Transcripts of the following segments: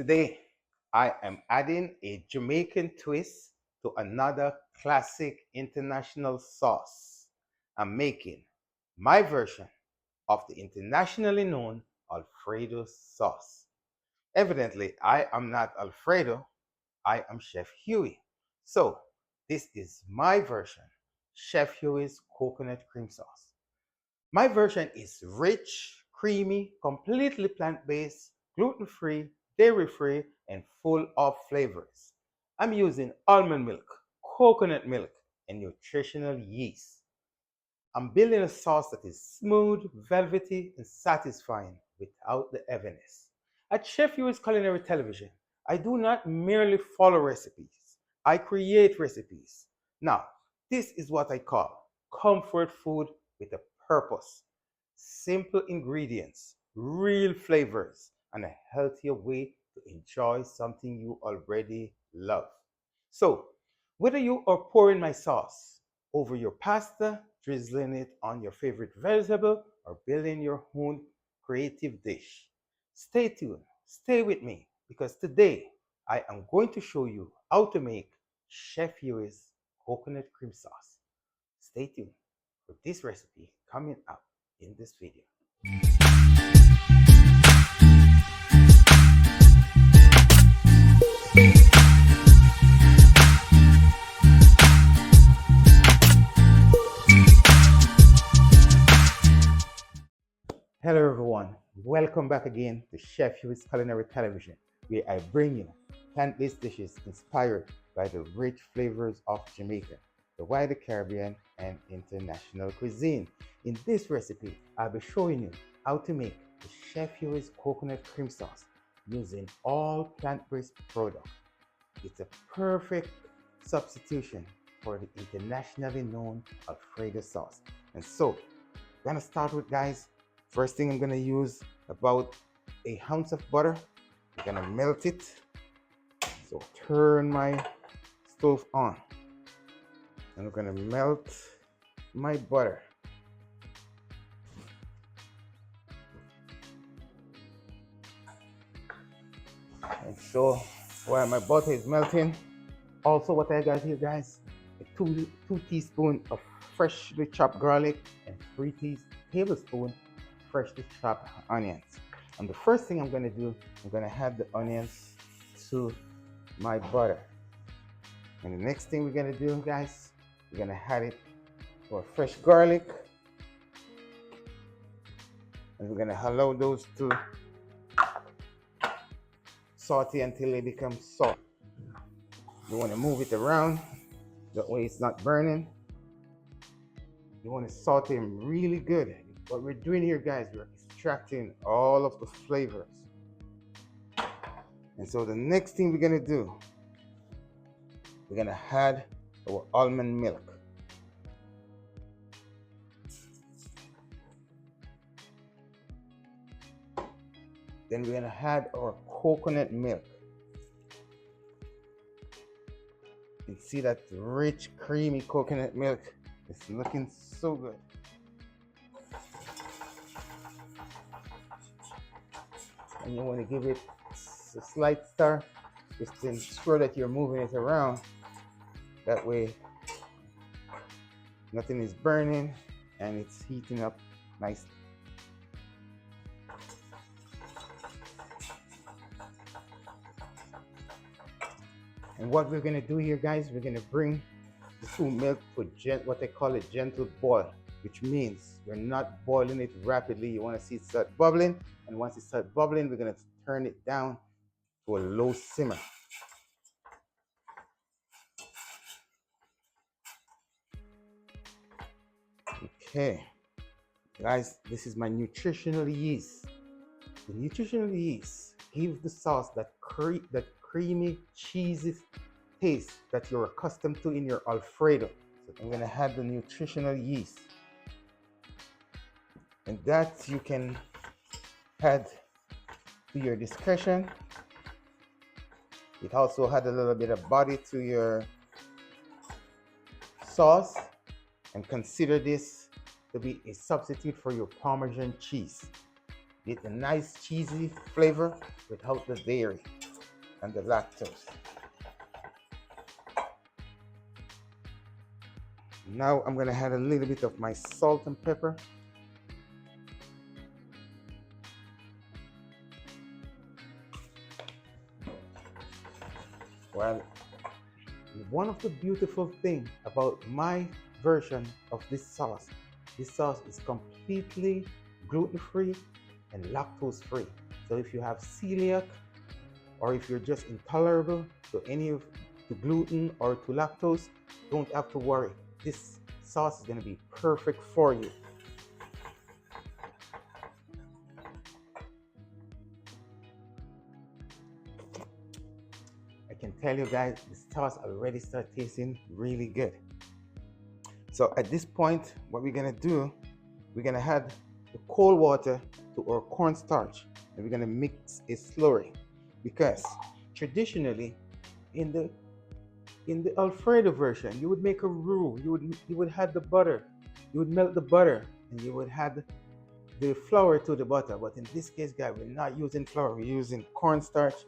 Today, I am adding a Jamaican twist to another classic international sauce. I'm making my version of the internationally known Alfredo sauce. Evidently, I am not Alfredo, I am Chef Huie. So, this is my version, Chef Huie's coconut cream sauce. My version is rich, creamy, completely plant based, gluten free, dairy free, and full of flavors. I'm using almond milk, coconut milk, and nutritional yeast. I'm building a sauce that is smooth, velvety, and satisfying without the heaviness. At Chef Huey's Culinary Television, I do not merely follow recipes, I create recipes. Now, this is what I call comfort food with a purpose. Simple ingredients, real flavors, and a healthier way to enjoy something you already love. So, whether you are pouring my sauce over your pasta, drizzling it on your favorite vegetable, or building your own creative dish, stay tuned, stay with me, because today I am going to show you how to make Chef Huey's coconut cream sauce. Stay tuned for this recipe coming up in this video. Hello everyone, welcome back again to Chef Huey's Culinary Television, where I bring you plant-based dishes inspired by the rich flavors of Jamaica, the wider Caribbean, and international cuisine. In this recipe, I'll be showing you how to make the Chef Huey's coconut cream sauce using all plant-based products. It's a perfect substitution for the internationally known Alfredo sauce. And so, we're gonna start with, guys, first thing I'm gonna use about an ounce of butter. I'm gonna melt it. So turn my stove on. And I'm gonna melt my butter. And so while my butter is melting, also what I got here, guys, two teaspoons of freshly chopped garlic and 3 tablespoons freshly chopped onions. And the first thing I'm going to do, I'm going to add the onions to my butter. And the next thing we're going to do, guys, we're going to add it to our fresh garlic. And we're going to allow those to saute until they become soft. You want to move it around, that way it's not burning. You want to saute them really good. What we're doing here, guys, we're extracting all of the flavors. And so the next thing we're gonna do, we're gonna add our almond milk. Then we're gonna add our coconut milk. You can see that rich, creamy coconut milk. It's looking so good. And you want to give it a slight stir, just to ensure that you're moving it around. That way nothing is burning and it's heating up nicely. And what we're going to do here, guys, we're going to bring the soup milk to what they call a gentle boil, which means you're not boiling it rapidly. You want to see it start bubbling, and once it starts bubbling, we're going to turn it down to a low simmer. Okay, guys, this is my nutritional yeast. The nutritional yeast gives the sauce that creamy, cheesy taste that you're accustomed to in your Alfredo. So I'm gonna add the nutritional yeast, and that you can add to your discretion. It also had a little bit of body to your sauce, and consider this to be a substitute for your Parmesan cheese. Get a nice cheesy flavor without the dairy. and the lactose. Now I'm gonna add a little bit of my salt and pepper. Well, one of the beautiful things about my version of this sauce is completely gluten-free and lactose-free. So if you have celiac, or if you're just intolerable to any of to gluten or to lactose, don't have to worry. This sauce is going to be perfect for you. I can tell you guys, this sauce already starts tasting really good. So at this point, what we're going to do, we're going to add the cold water to our cornstarch, and we're going to mix a slurry, because traditionally in the Alfredo version, you would make a roux. You would add the butter, you would melt the butter, and you would add the flour to the butter. But in this case, guys, we're not using flour. We're using cornstarch,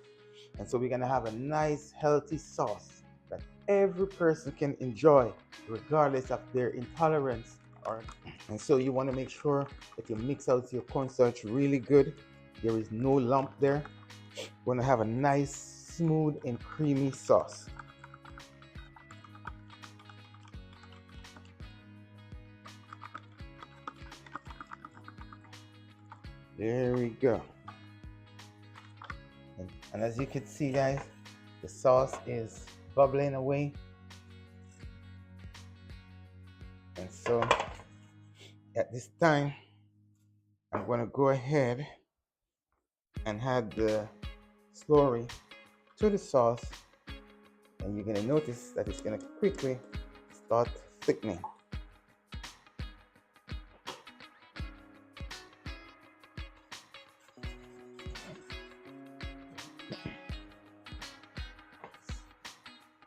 and so we're gonna have a nice, healthy sauce that every person can enjoy, regardless of their intolerance. And so you want to make sure that you mix out your cornstarch really good. There is no lump there. We're gonna have a nice, smooth, and creamy sauce. There we go. And as you can see, guys, the sauce is bubbling away. And so at this time, I'm going to go ahead and add the slurry to the sauce. And you're going to notice that it's going to quickly start thickening.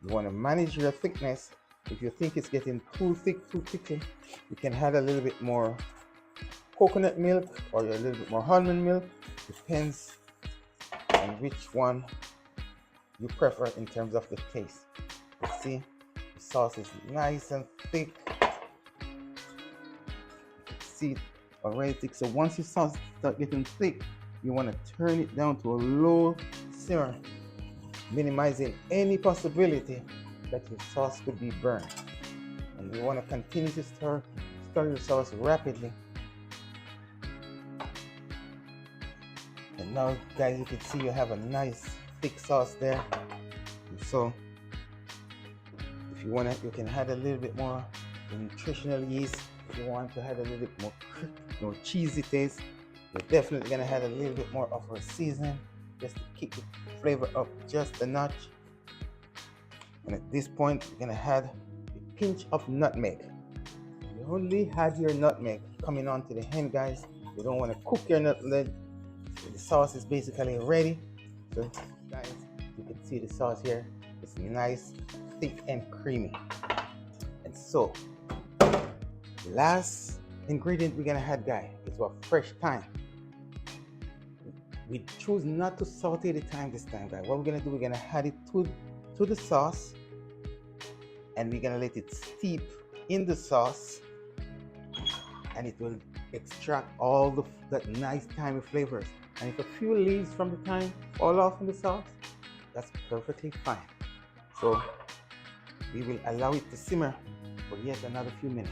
You want to manage your thickness. If you think it's getting too thick too quickly, you can add a little bit more coconut milk or a little bit more almond milk. Depends on which one you prefer in terms of the taste. You see, the sauce is nice and thick. See, already thick. So once your sauce starts getting thick, you want to turn it down to a low simmer, minimizing any possibility that your sauce could be burned. And you want to continue to stir your sauce rapidly. And now, guys, you can see you have a nice thick sauce there. And so if you want to, you can add a little bit more nutritional yeast. If you want to add a little bit more cheesy taste, you're definitely going to add a little bit more of our seasoning, just to keep the flavor up just a notch. And at this point, you're gonna add a pinch of nutmeg. You only add your nutmeg coming on to the end, guys. You don't want to cook your nutmeg. The sauce is basically ready. So, guys, you can see the sauce here. It's nice, thick, and creamy. And so, the last ingredient we're gonna add, guys, is our fresh thyme. We choose not to saute the thyme this time, guys. What we're gonna do, we're gonna add it to the sauce, and we're gonna let it steep in the sauce, and it will extract all that nice thymy flavors. And if a few leaves from the thyme fall off in the sauce, that's perfectly fine. So we will allow it to simmer for yet another few minutes.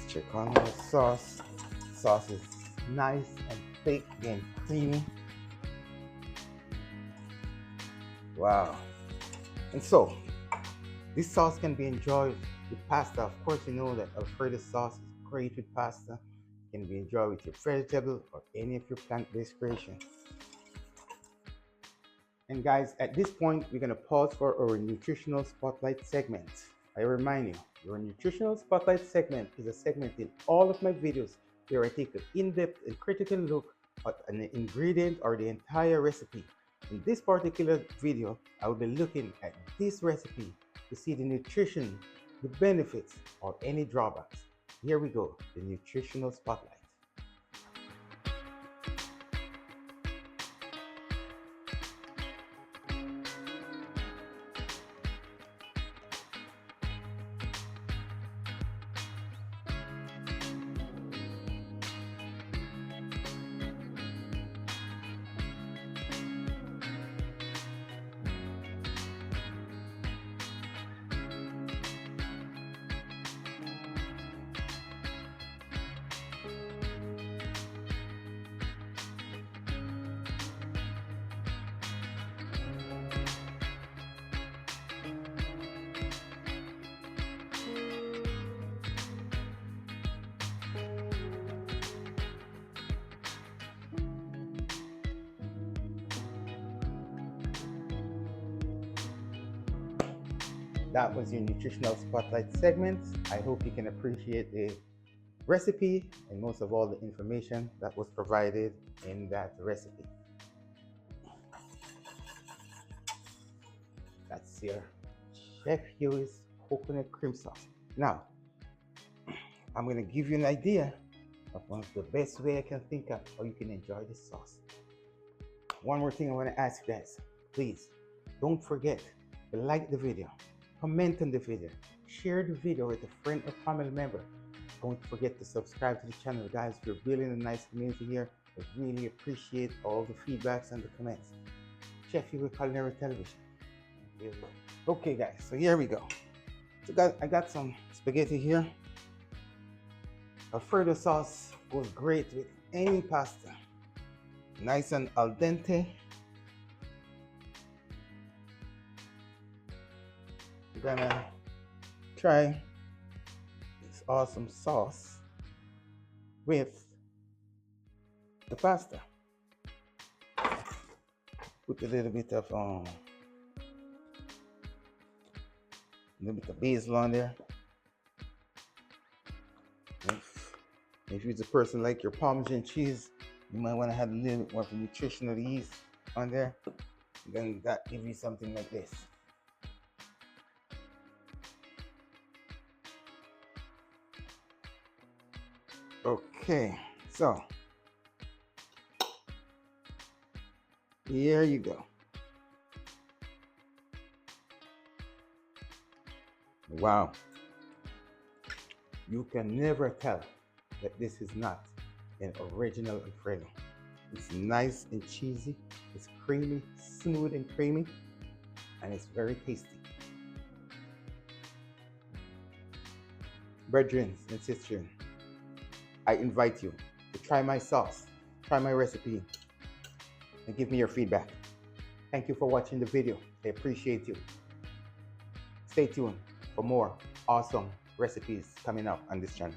Check on the sauce. Sauce is nice and thick and creamy. Wow. And so this sauce can be enjoyed with pasta. Of course, you know that Alfredo sauce is great with pasta. It can be enjoyed with your vegetable or any of your plant-based creations. And guys, at this point, we're going to pause for our nutritional spotlight segment. I remind you, your nutritional spotlight segment is a segment in all of my videos where I take an in-depth and critical look at an ingredient or the entire recipe. In this particular video, I will be looking at this recipe to see the nutrition, the benefits, or any drawbacks. Here we go, the nutritional spotlight. That was your nutritional spotlight segment. I hope you can appreciate the recipe and most of all the information that was provided in that recipe. That's your Chef Huie's coconut cream sauce. Now, I'm going to give you an idea of one of the best way I can think of how you can enjoy this sauce. One more thing I want to ask you guys. Please, don't forget to like the video, comment on the video, share the video with a friend or family member. Don't forget to subscribe to the channel, guys. We're building a nice community here. I really appreciate all the feedbacks and the comments. Chef Huie Culinary Television. Okay, guys, so here we go. So I got some spaghetti here. Alfredo sauce goes great with any pasta. Nice and al dente. We're gonna try this awesome sauce with the pasta. Put a little bit of basil on there. If you're a person like your Parmesan cheese, you might want to have a little bit more of nutritional yeast on there. Then that gives you something like this. Okay, so here you go. Wow. You can never tell that this is not an original Alfredo. It's nice and cheesy, it's creamy, smooth and creamy, and it's very tasty. Brethren and sisters, I invite you to try my sauce, try my recipe, and give me your feedback. Thank you for watching the video. I appreciate you. Stay tuned for more awesome recipes coming up on this channel.